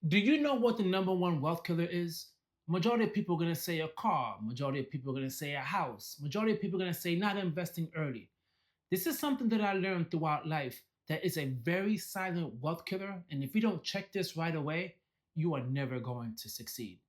Do you know what the number one wealth killer is? Majority of people are going to say a car. Majority of people are going to say a house. Majority of people are going to say not investing early. This is something that I learned throughout life that is a very silent wealth killer. And if you don't check this right away, you are never going to succeed.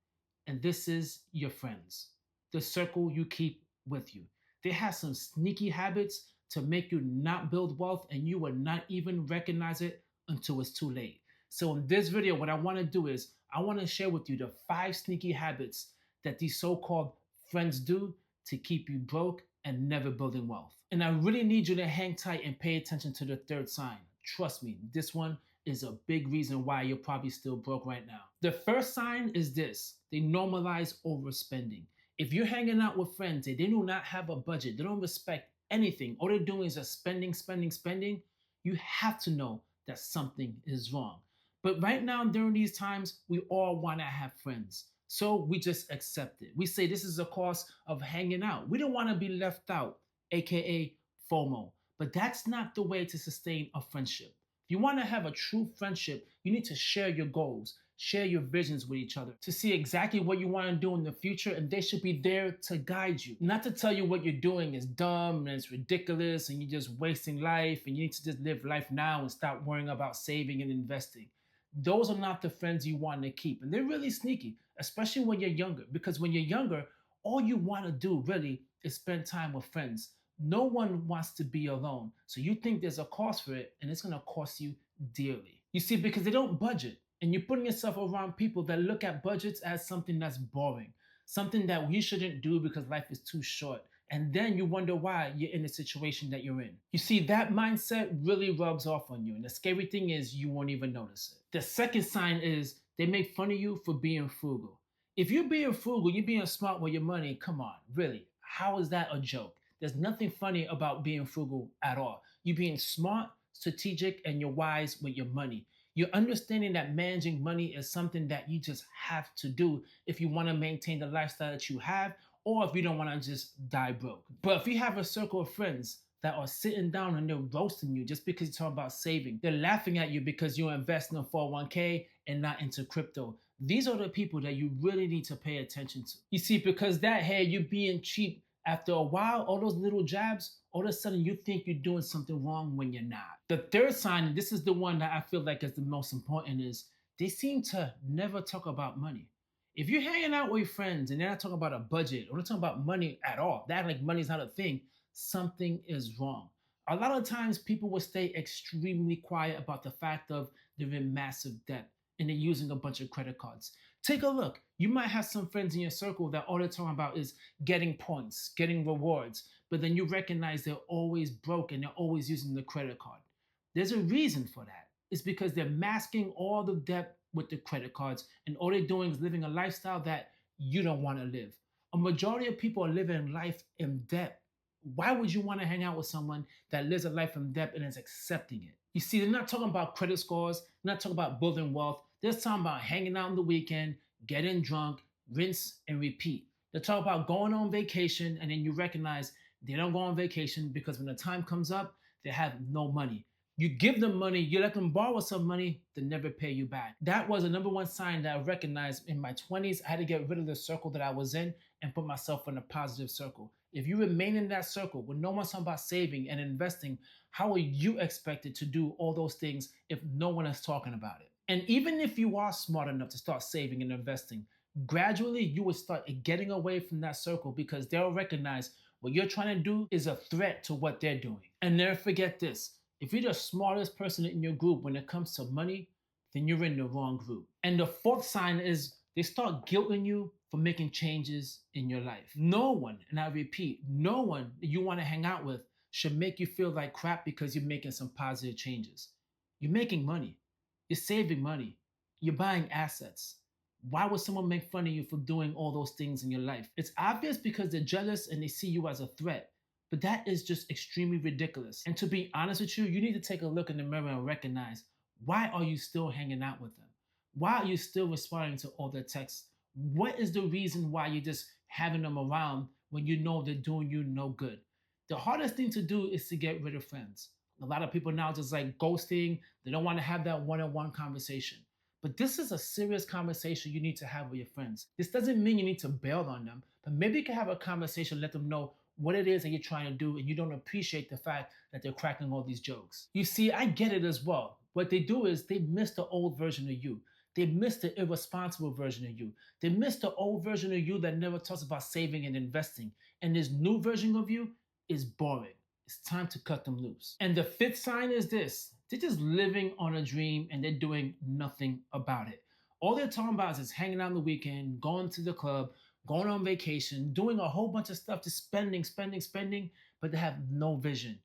And this is your friends, the circle you keep with you. They have some sneaky habits to make you not build wealth, and you will not even recognize it until it's too late. So, in this video, what I want to do is I want to share with you the 5 sneaky habits that these so called friends do to keep you broke and never building wealth. And I really need you to hang tight and pay attention to the third sign. Trust me, this one is a big reason why you're probably still broke right now. The first sign is this: they normalize overspending. If you're hanging out with friends and they do not have a budget, they don't respect anything, all they're doing is just spending, spending, spending, you have to know that something is wrong. But right now, during these times, we all want to have friends. So we just accept it. We say this is a cost of hanging out. We don't want to be left out, aka FOMO. But that's not the way to sustain a friendship. If you want to have a true friendship, you need to share your goals, share your visions with each other to see exactly what you want to do in the future, and they should be there to guide you. Not to tell you what you're doing is dumb and it's ridiculous and you're just wasting life and you need to just live life now and stop worrying about saving and investing. Those are not the friends you want to keep. And they're really sneaky, especially when you're younger, because when you're younger, all you want to do really is spend time with friends. No one wants to be alone. So you think there's a cost for it, and it's going to cost you dearly. You see, because they don't budget, and you're putting yourself around people that look at budgets as something that's boring, something that we shouldn't do because life is too short. And then you wonder why you're in the situation that you're in. You see, that mindset really rubs off on you. And the scary thing is, you won't even notice it. The second sign is they make fun of you for being frugal. If you're being frugal, you're being smart with your money, come on, really. How is that a joke? There's nothing funny about being frugal at all. You're being smart, strategic, and you're wise with your money. You're understanding that managing money is something that you just have to do if you want to maintain the lifestyle that you have, or if you don't want to just die broke. But if you have a circle of friends that are sitting down and they're roasting you just because you're talking about saving, they're laughing at you because you're investing in 401k and not into crypto. These are the people that you really need to pay attention to. You see, because that, hey, you're being cheap, after a while, all those little jabs, all of a sudden you think you're doing something wrong when you're not. The third sign, and this is the one that I feel like is the most important, is they seem to never talk about money. If you're hanging out with your friends and they're not talking about a budget or not talking about money at all, that like money's not a thing, something is wrong. A lot of times people will stay extremely quiet about the fact of they're in massive debt and they're using a bunch of credit cards. Take a look. You might have some friends in your circle that all they're talking about is getting points, getting rewards, but then you recognize they're always broke and they're always using the credit card. There's a reason for that. It's because they're masking all the debt with the credit cards, and all they're doing is living a lifestyle that you don't want to live. A majority of people are living life in debt. Why would you want to hang out with someone that lives a life in debt and is accepting it? You see, they're not talking about credit scores, they're not talking about building wealth. They're talking about hanging out on the weekend, getting drunk, rinse and repeat. They talk about going on vacation, and then you recognize they don't go on vacation because when the time comes up, they have no money. You give them money, you let them borrow some money, they never pay you back. That was the number one sign that I recognized in my 20s. I had to get rid of the circle that I was in and put myself in a positive circle. If you remain in that circle when no one's talking about saving and investing, how are you expected to do all those things if no one is talking about it? And even if you are smart enough to start saving and investing, gradually you will start getting away from that circle because they'll recognize what you're trying to do is a threat to what they're doing. And never forget this: if you're the smartest person in your group when it comes to money, then you're in the wrong group. And the fourth sign is they start guilting you for making changes in your life. No one, and I repeat, no one that you want to hang out with should make you feel like crap because you're making some positive changes. You're making money. You're saving money. You're buying assets. Why would someone make fun of you for doing all those things in your life? It's obvious because they're jealous and they see you as a threat. But that is just extremely ridiculous. And to be honest with you, you need to take a look in the mirror and recognize, why are you still hanging out with them? Why are you still responding to all their texts? What is the reason why you're just having them around when you know they're doing you no good? The hardest thing to do is to get rid of friends. A lot of people now just like ghosting. They don't want to have that one-on-one conversation. But this is a serious conversation you need to have with your friends. This doesn't mean you need to bail on them, but maybe you can have a conversation, let them know what it is that you're trying to do, and you don't appreciate the fact that they're cracking all these jokes. You see, I get it as well. What they do is they miss the old version of you. They miss the irresponsible version of you. They miss the old version of you that never talks about saving and investing. And this new version of you is boring. It's time to cut them loose. And the fifth sign is this: they're just living on a dream and they're doing nothing about it. All they're talking about is hanging out on the weekend, going to the club, going on vacation, doing a whole bunch of stuff, just spending, spending, spending, but they have no vision,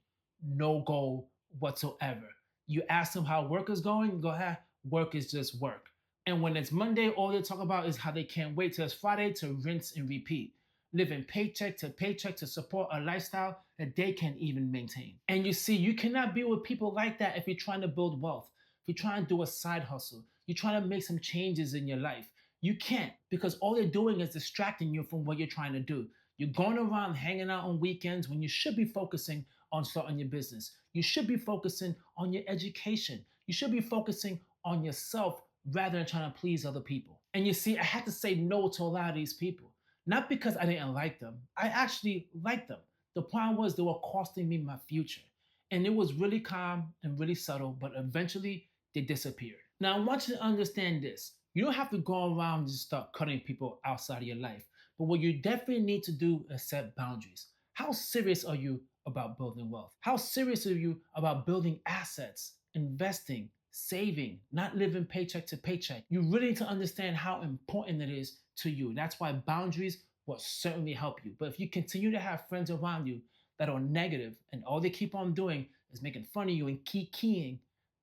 no goal whatsoever. You ask them how work is going, you go, work is just work. And when it's Monday, all they talk about is how they can't wait till it's Friday to rinse and repeat, living paycheck to support a lifestyle that they can't even maintain. And you see, you cannot be with people like that if you're trying to build wealth, if you're trying to do a side hustle, you're trying to make some changes in your life. You can't, because all they're doing is distracting you from what you're trying to do. You're going around hanging out on weekends when you should be focusing on starting your business. You should be focusing on your education. You should be focusing on yourself rather than trying to please other people. And you see, I had to say no to a lot of these people. Not because I didn't like them. I actually liked them. The problem was they were costing me my future. And it was really calm and really subtle, but eventually they disappeared. Now I want you to understand this. You don't have to go around and just start cutting people outside of your life. But what you definitely need to do is set boundaries. How serious are you about building wealth? How serious are you about building assets, investing, saving, not living paycheck to paycheck? You really need to understand how important it is to you. That's why boundaries will certainly help you. But if you continue to have friends around you that are negative and all they keep on doing is making fun of you and keying,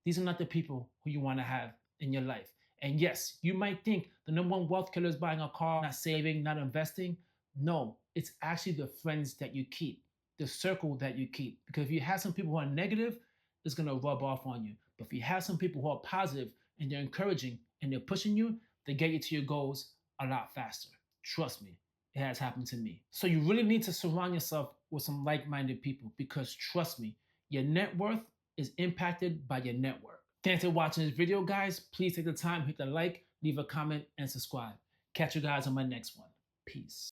these are not the people who you want to have in your life. And yes, you might think the number one wealth killer is buying a car, not saving, not investing. No, it's actually the friends that you keep, the circle that you keep. Because if you have some people who are negative, it's going to rub off on you. But if you have some people who are positive and they're encouraging and they're pushing you, they get you to your goals a lot faster. Trust me, it has happened to me. So you really need to surround yourself with some like-minded people, because trust me, your net worth is impacted by your network. Thanks for watching this video, guys. Please take the time, hit the like, leave a comment, and subscribe. Catch you guys on my next one. Peace.